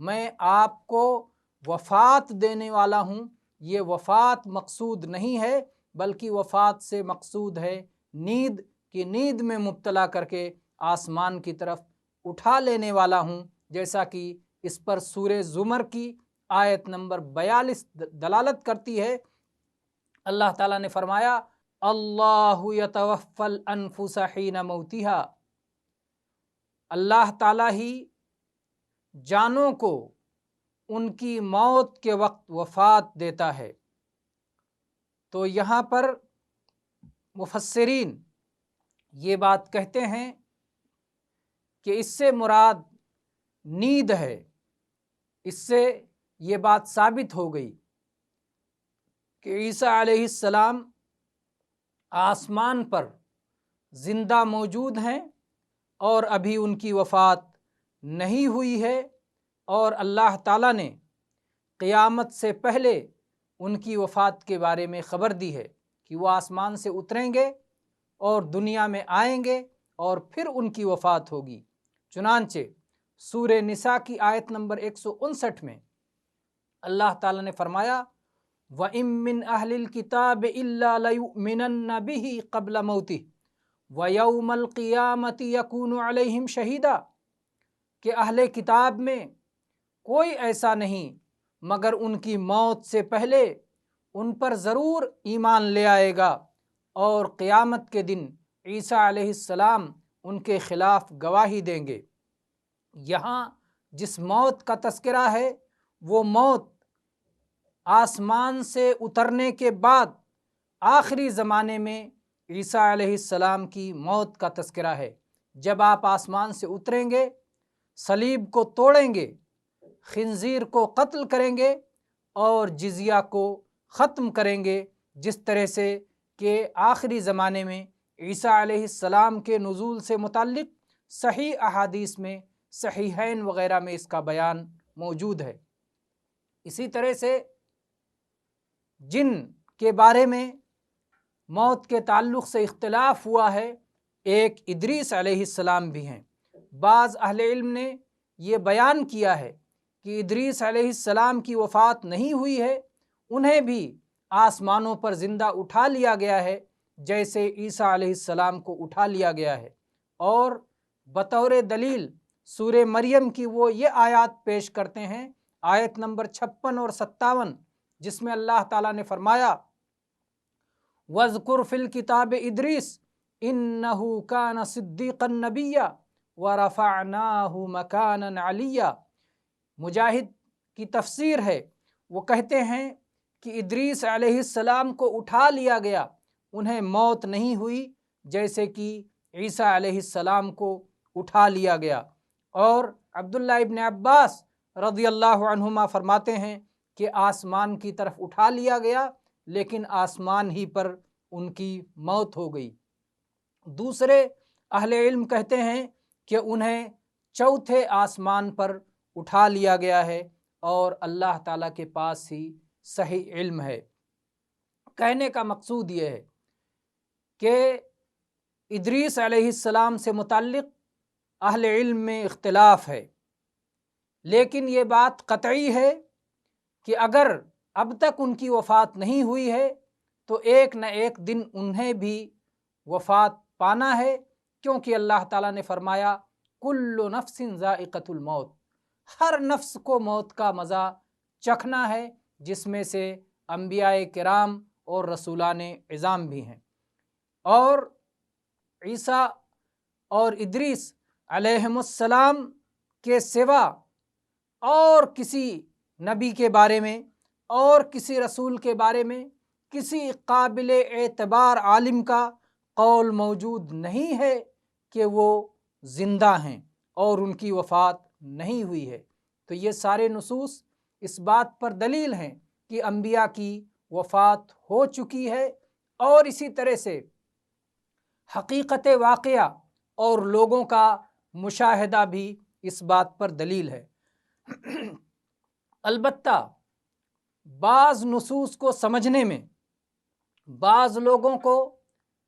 میں آپ کو وفات دینے والا ہوں، یہ وفات مقصود نہیں ہے بلکہ وفات سے مقصود ہے نیند، کہ نیند میں مبتلا کر کے آسمان کی طرف اٹھا لینے والا ہوں، جیسا کہ اس پر سورہ زمر کی آیت نمبر 42 دلالت کرتی ہے۔ اللہ تعالیٰ نے فرمایا اللہ یتوفی الانفس حین موتہا، اللہ تعالیٰ ہی جانوں کو ان کی موت کے وقت وفات دیتا ہے۔ تو یہاں پر مفسرین یہ بات کہتے ہیں کہ اس سے مراد نیند ہے۔ اس سے یہ بات ثابت ہو گئی کہ عیسیٰ علیہ السلام آسمان پر زندہ موجود ہیں اور ابھی ان کی وفات نہیں ہوئی ہے، اور اللہ تعالیٰ نے قیامت سے پہلے ان کی وفات کے بارے میں خبر دی ہے کہ وہ آسمان سے اتریں گے اور دنیا میں آئیں گے اور پھر ان کی وفات ہوگی۔ چنانچہ سورہ نساء کی آیت نمبر 159 میں اللہ تعالیٰ نے فرمایا وَإِن مِّنْ أَهْلِ الْكِتَابِ إِلَّا لَيُؤْمِنَنَّ بِهِ قَبْلَ مَوْتِهِ وَيَوْمَ الْقِيَامَةِ يَكُونُ عَلَيْهِمْ شَهِيدًا، کہ اہل کتاب میں کوئی ایسا نہیں مگر ان کی موت سے پہلے ان پر ضرور ایمان لے آئے گا، اور قیامت کے دن عیسیٰ علیہ السلام ان کے خلاف گواہی دیں گے۔ یہاں جس موت کا تذکرہ ہے وہ موت آسمان سے اترنے کے بعد آخری زمانے میں عیسیٰ علیہ السلام کی موت کا تذکرہ ہے۔ جب آپ آسمان سے اتریں گے، صلیب کو توڑیں گے، خنزیر کو قتل کریں گے اور جزیہ کو ختم کریں گے، جس طرح سے کہ آخری زمانے میں عیسیٰ علیہ السلام کے نزول سے متعلق صحیح احادیث میں، صحیحین وغیرہ میں اس کا بیان موجود ہے۔ اسی طرح سے جن کے بارے میں موت کے تعلق سے اختلاف ہوا ہے، ایک ادریس علیہ السلام بھی ہیں۔ بعض اہل علم نے یہ بیان کیا ہے کہ ادریس علیہ السلام کی وفات نہیں ہوئی ہے، انہیں بھی آسمانوں پر زندہ اٹھا لیا گیا ہے جیسے عیسیٰ علیہ السلام کو اٹھا لیا گیا ہے۔ اور بطور دلیل سورہ مریم کی وہ یہ آیات پیش کرتے ہیں، آیت نمبر 56 اور 57، جس میں اللہ تعالیٰ نے فرمایا وَاذْكُرْ فِي الْكِتَابِ إِدْرِيسَ إِنَّهُ كَانَ صِدِّيقًا نَبِيًّا وَرَفَعْنَاهُ مَكَانًا عَلِيًّا۔ مجاہد کی تفسیر ہے، وہ کہتے ہیں کہ ادریس علیہ السلام کو اٹھا لیا گیا، انہیں موت نہیں ہوئی جیسے کہ عیسیٰ علیہ السلام کو اٹھا لیا گیا۔ اور عبداللہ ابن عباس رضی اللہ عنہما فرماتے ہیں کہ آسمان کی طرف اٹھا لیا گیا لیکن آسمان ہی پر ان کی موت ہو گئی۔ دوسرے اہل علم کہتے ہیں کہ انہیں چوتھے آسمان پر اٹھا لیا گیا ہے، اور اللہ تعالیٰ کے پاس ہی صحیح علم ہے۔ کہنے کا مقصود یہ ہے کہ ادریس علیہ السلام سے متعلق اہل علم میں اختلاف ہے، لیکن یہ بات قطعی ہے کہ اگر اب تک ان کی وفات نہیں ہوئی ہے تو ایک نہ ایک دن انہیں بھی وفات پانا ہے، کیونکہ اللہ تعالیٰ نے فرمایا کل نفس ذائقۃ الموت، ہر نفس کو موت کا مزہ چکھنا ہے، جس میں سے انبیاء کرام اور رسولان عظام بھی ہیں۔ اور عیسیٰ اور ادریس علیہم السلام کے سوا اور کسی نبی کے بارے میں اور کسی رسول کے بارے میں کسی قابل اعتبار عالم کا قول موجود نہیں ہے کہ وہ زندہ ہیں اور ان کی وفات نہیں ہوئی ہے۔ تو یہ سارے نصوص اس بات پر دلیل ہیں کہ انبیاء کی وفات ہو چکی ہے، اور اسی طرح سے حقیقت واقعہ اور لوگوں کا مشاہدہ بھی اس بات پر دلیل ہے۔ البتہ بعض نصوص کو سمجھنے میں بعض لوگوں کو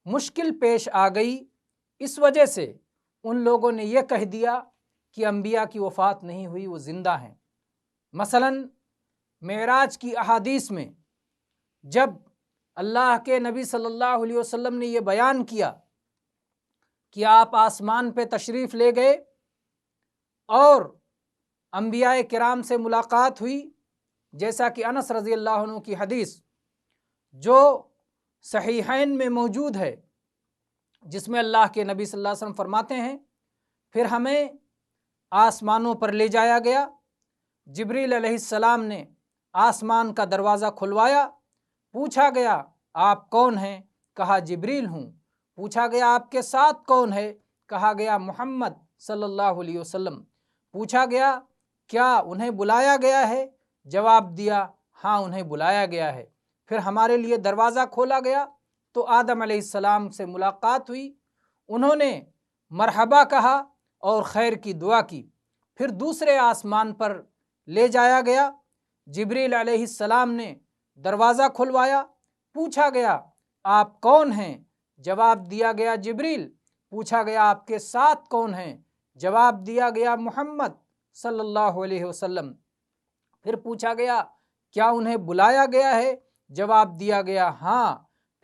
مشکل پیش آ گئی، اس وجہ سے ان لوگوں نے یہ کہہ دیا کہ انبیاء کی وفات نہیں ہوئی، وہ زندہ ہیں۔ مثلاً معراج کی احادیث میں جب اللہ کے نبی صلی اللہ علیہ وسلم نے یہ بیان کیا کہ آپ آسمان پہ تشریف لے گئے اور انبیاء کرام سے ملاقات ہوئی، جیسا کہ انس رضی اللہ عنہ کی حدیث جو صحیحین میں موجود ہے، جس میں اللہ کے نبی صلی اللہ علیہ وسلم فرماتے ہیں پھر ہمیں آسمانوں پر لے جایا گیا، جبریل علیہ السلام نے آسمان کا دروازہ کھلوایا، پوچھا گیا آپ کون ہیں؟ کہا جبریل ہوں۔ پوچھا گیا آپ کے ساتھ کون ہے؟ کہا گیا محمد صلی اللہ علیہ وسلم۔ پوچھا گیا کیا انہیں بلایا گیا ہے؟ جواب دیا ہاں انہیں بلایا گیا ہے۔ پھر ہمارے لیے دروازہ کھولا گیا تو آدم علیہ السلام سے ملاقات ہوئی، انہوں نے مرحبا کہا اور خیر کی دعا کی۔ پھر دوسرے آسمان پر لے جایا گیا، جبریل علیہ السلام نے دروازہ کھلوایا، پوچھا گیا آپ کون ہیں؟ جواب دیا گیا جبریل۔ پوچھا گیا آپ کے ساتھ کون ہیں؟ جواب دیا گیا محمد صلی اللہ علیہ وسلم۔ پھر پوچھا گیا کیا انہیں بلایا گیا ہے؟ جواب دیا گیا ہاں۔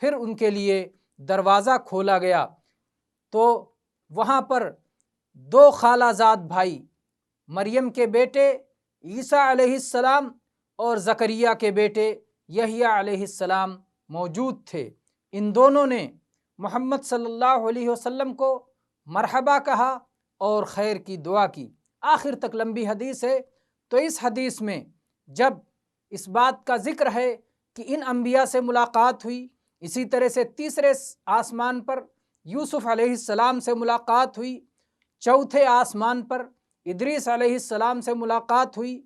پھر ان کے لیے دروازہ کھولا گیا تو وہاں پر دو خالہ زاد بھائی، مریم کے بیٹے عیسیٰ علیہ السلام اور زکریا کے بیٹے یحییٰ علیہ السلام موجود تھے۔ ان دونوں نے محمد صلی اللہ علیہ وسلم کو مرحبا کہا اور خیر کی دعا کی۔ آخر تک لمبی حدیث ہے، تو اس حدیث میں جب اس بات کا ذکر ہے کہ ان انبیاء سے ملاقات ہوئی، اسی طرح سے تیسرے آسمان پر یوسف علیہ السلام سے ملاقات ہوئی، چوتھے آسمان پر ادریس علیہ السلام سے ملاقات ہوئی،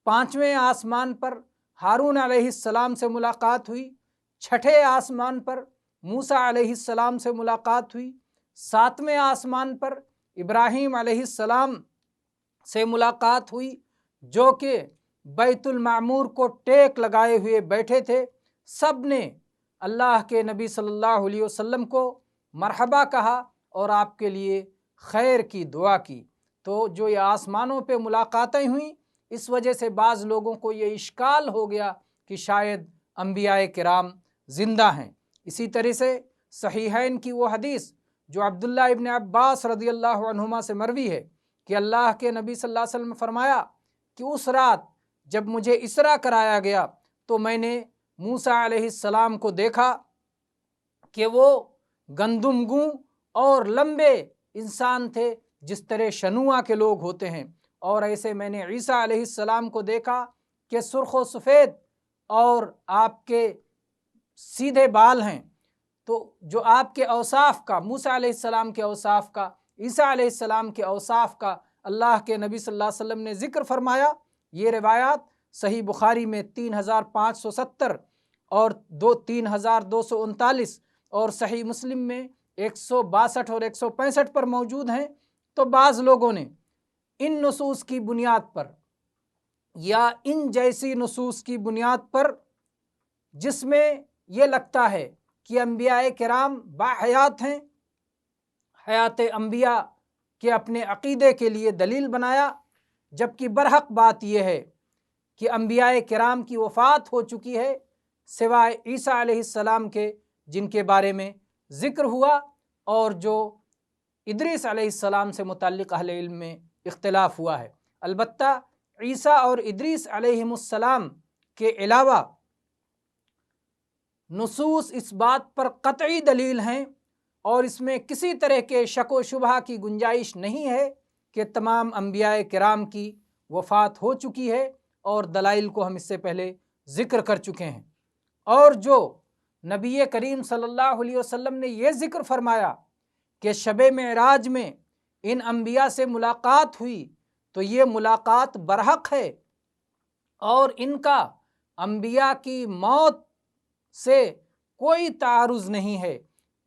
پانچویں آسمان پر ہارون علیہ السلام سے ملاقات ہوئی، چھٹے آسمان پر موسیٰ علیہ السلام سے ملاقات ہوئی، ساتویں آسمان پر ابراہیم علیہ السلام سے ملاقات ہوئی جو کہ بیت المعمور کو ٹیک لگائے ہوئے بیٹھے تھے۔ سب نے اللہ کے نبی صلی اللہ علیہ وسلم کو مرحبا کہا اور آپ کے لیے خیر کی دعا کی۔ تو جو یہ آسمانوں پہ ملاقاتیں ہوئیں، اس وجہ سے بعض لوگوں کو یہ اشکال ہو گیا کہ شاید انبیاء کرام زندہ ہیں۔ اسی طرح سے صحیحین کی وہ حدیث جو عبداللہ ابن عباس رضی اللہ عنہما سے مروی ہے کہ اللہ کے نبی صلی اللہ علیہ وسلم نے فرمایا کہ اس رات جب مجھے اسرا کرایا گیا تو میں نے موسیٰ علیہ السلام کو دیکھا کہ وہ گندم گوں اور لمبے انسان تھے، جس طرح شنوعہ کے لوگ ہوتے ہیں، اور ایسے میں نے عیسیٰ علیہ السلام کو دیکھا کہ سرخ و سفید اور آپ کے سیدھے بال ہیں۔ تو جو آپ کے اوصاف کا، موسیٰ علیہ السلام کے اوصاف کا، عیسیٰ علیہ السلام کے اوصاف کا اللہ کے نبی صلی اللہ علیہ وسلم نے ذکر فرمایا۔ یہ روایات صحیح بخاری میں 3570 اور 3239 اور صحیح مسلم میں 162 اور 165 پر موجود ہیں۔ تو بعض لوگوں نے ان نصوص کی بنیاد پر یا ان جیسی نصوص کی بنیاد پر، جس میں یہ لگتا ہے کہ انبیاء کرام باحیات ہیں، حیات انبیاء کے اپنے عقیدے کے لیے دلیل بنایا، جبکہ برحق بات یہ ہے کہ انبیاء کرام کی وفات ہو چکی ہے سوائے عیسیٰ علیہ السلام کے، جن کے بارے میں ذکر ہوا، اور جو ادریس علیہ السلام سے متعلق اہل علم میں اختلاف ہوا ہے۔ البتہ عیسیٰ اور ادریس علیہ السلام کے علاوہ نصوص اس بات پر قطعی دلیل ہیں اور اس میں کسی طرح کے شک و شبہ کی گنجائش نہیں ہے کہ تمام انبیاء کرام کی وفات ہو چکی ہے، اور دلائل کو ہم اس سے پہلے ذکر کر چکے ہیں۔ اور جو نبی کریم صلی اللہ علیہ وسلم نے یہ ذکر فرمایا کہ شب معراج میں ان انبیاء سے ملاقات ہوئی، تو یہ ملاقات برحق ہے، اور ان کا انبیاء کی موت سے کوئی تعارض نہیں ہے،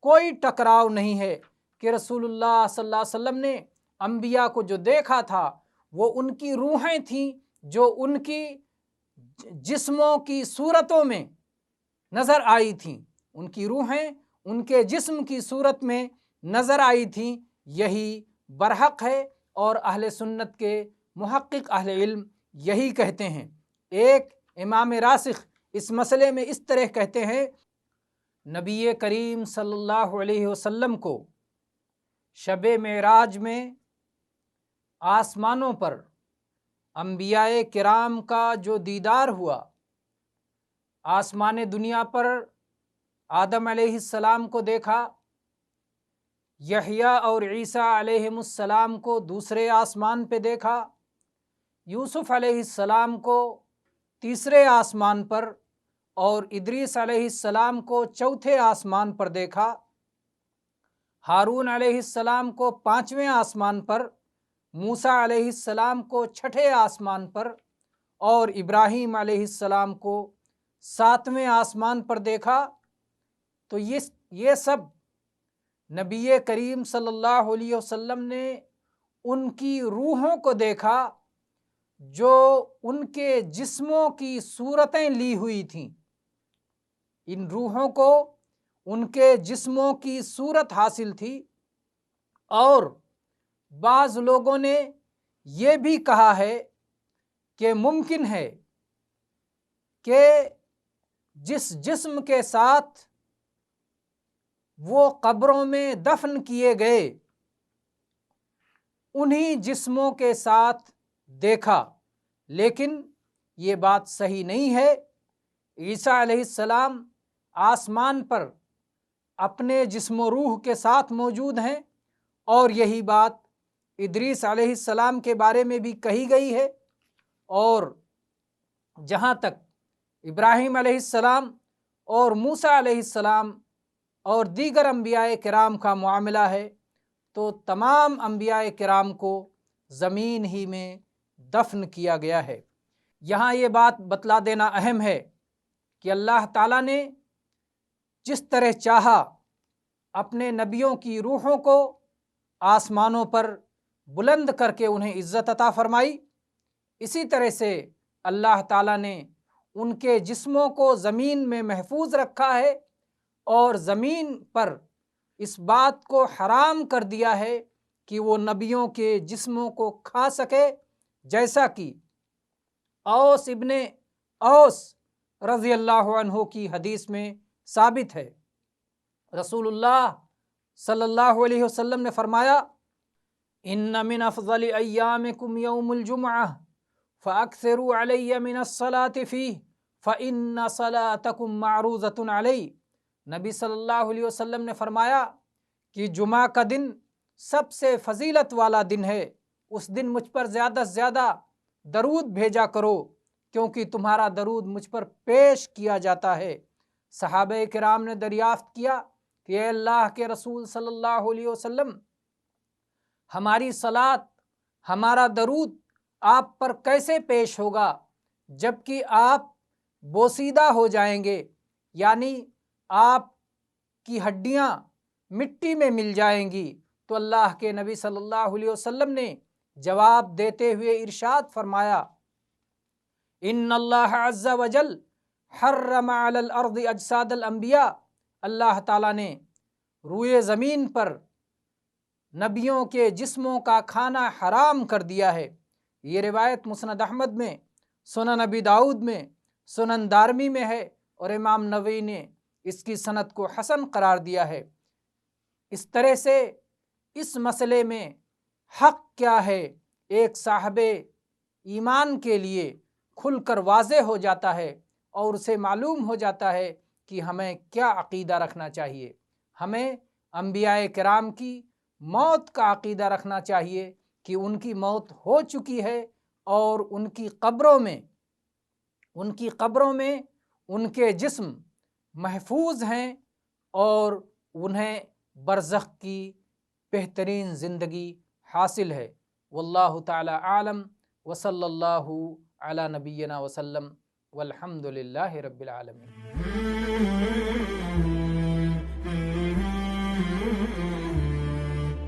کوئی ٹکراؤ نہیں ہے کہ رسول اللہ صلی اللہ علیہ وسلم نے انبیاء کو جو دیکھا تھا وہ ان کی روحیں تھیں جو ان کی جسموں کی صورتوں میں نظر آئی تھیں، ان کی روحیں ان کے جسم کی صورت میں نظر آئی تھیں۔ یہی برحق ہے، اور اہل سنت کے محقق اہل علم یہی کہتے ہیں۔ ایک امام راسخ اس مسئلے میں اس طرح کہتے ہیں، نبی کریم صلی اللہ علیہ وسلم کو شب معراج میں آسمانوں پر انبیاء کرام کا جو دیدار ہوا، آسمان دنیا پر آدم علیہ السلام کو دیکھا، یحییٰ اور عیسیٰ علیہ السلام کو دوسرے آسمان پہ دیکھا، یوسف علیہ السلام کو تیسرے آسمان پر اور ادریس علیہ السلام کو چوتھے آسمان پر دیکھا، ہارون علیہ السلام کو پانچویں آسمان پر، موسیٰ علیہ السلام کو چھٹے آسمان پر اور ابراہیم علیہ السلام کو ساتویں آسمان پر دیکھا۔ تو یہ سب نبی کریم صلی اللہ علیہ وسلم نے ان کی روحوں کو دیکھا جو ان کے جسموں کی صورتیں لی ہوئی تھیں۔ ان روحوں کو ان کے جسموں کی صورت حاصل تھی، اور بعض لوگوں نے یہ بھی کہا ہے کہ ممکن ہے کہ جس جسم کے ساتھ وہ قبروں میں دفن کیے گئے انہی جسموں کے ساتھ دیکھا، لیکن یہ بات صحیح نہیں ہے۔ عیسیٰ علیہ السلام آسمان پر اپنے جسم و روح کے ساتھ موجود ہیں، اور یہی بات ادریس علیہ السلام کے بارے میں بھی کہی گئی ہے۔ اور جہاں تک ابراہیم علیہ السلام اور موسیٰ علیہ السلام اور دیگر انبیاء کرام کا معاملہ ہے، تو تمام انبیاء کرام کو زمین ہی میں دفن کیا گیا ہے۔ یہاں یہ بات بتلا دینا اہم ہے کہ اللہ تعالیٰ نے جس طرح چاہا اپنے نبیوں کی روحوں کو آسمانوں پر بلند کر کے انہیں عزت عطا فرمائی، اسی طرح سے اللہ تعالیٰ نے ان کے جسموں کو زمین میں محفوظ رکھا ہے، اور زمین پر اس بات کو حرام کر دیا ہے کہ وہ نبیوں کے جسموں کو کھا سکے، جیسا کہ اوس ابن اوس رضی اللہ عنہ کی حدیث میں ثابت ہے۔ رسول اللہ صلی اللہ علیہ وسلم نے فرمایا، ان من افضل ایامکم یوم الجمعہ فاکثروا علی من الصلاۃ فیہ فان صلاتکم معروضۃ علی۔ نبی صلی اللہ علیہ وسلم نے فرمایا کہ جمعہ کا دن سب سے فضیلت والا دن ہے، اس دن مجھ پر زیادہ سے زیادہ درود بھیجا کرو، کیونکہ تمہارا درود مجھ پر پیش کیا جاتا ہے۔ صحابہ کرام نے دریافت کیا کہ اے اللہ کے رسول صلی اللہ علیہ وسلم، ہماری صلات، ہمارا درود آپ پر کیسے پیش ہوگا جبکہ آپ بوسیدہ ہو جائیں گے، یعنی آپ کی ہڈیاں مٹی میں مل جائیں گی؟ تو اللہ کے نبی صلی اللہ علیہ وسلم نے جواب دیتے ہوئے ارشاد فرمایا، ان اللہ عز وجل حرم علی الارض اجساد الانبیاء۔ اللہ تعالیٰ نے روئے زمین پر نبیوں کے جسموں کا کھانا حرام کر دیا ہے۔ یہ روایت مسند احمد میں، سنن ابی داؤد میں، سنن دارمی میں ہے، اور امام نووی نے اس کی سند کو حسن قرار دیا ہے۔ اس طرح سے اس مسئلے میں حق کیا ہے ایک صاحب ایمان کے لیے کھل کر واضح ہو جاتا ہے، اور اسے معلوم ہو جاتا ہے کہ ہمیں کیا عقیدہ رکھنا چاہیے۔ ہمیں انبیاء کرام کی موت کا عقیدہ رکھنا چاہیے کہ ان کی موت ہو چکی ہے، اور ان کی قبروں میں ان کے جسم محفوظ ہیں، اور انہیں برزخ کی بہترین زندگی حاصل ہے۔ واللہ تعالی عالم، وصلی اللہ علی نبینا وسلم، والحمد للہ رب العالمین۔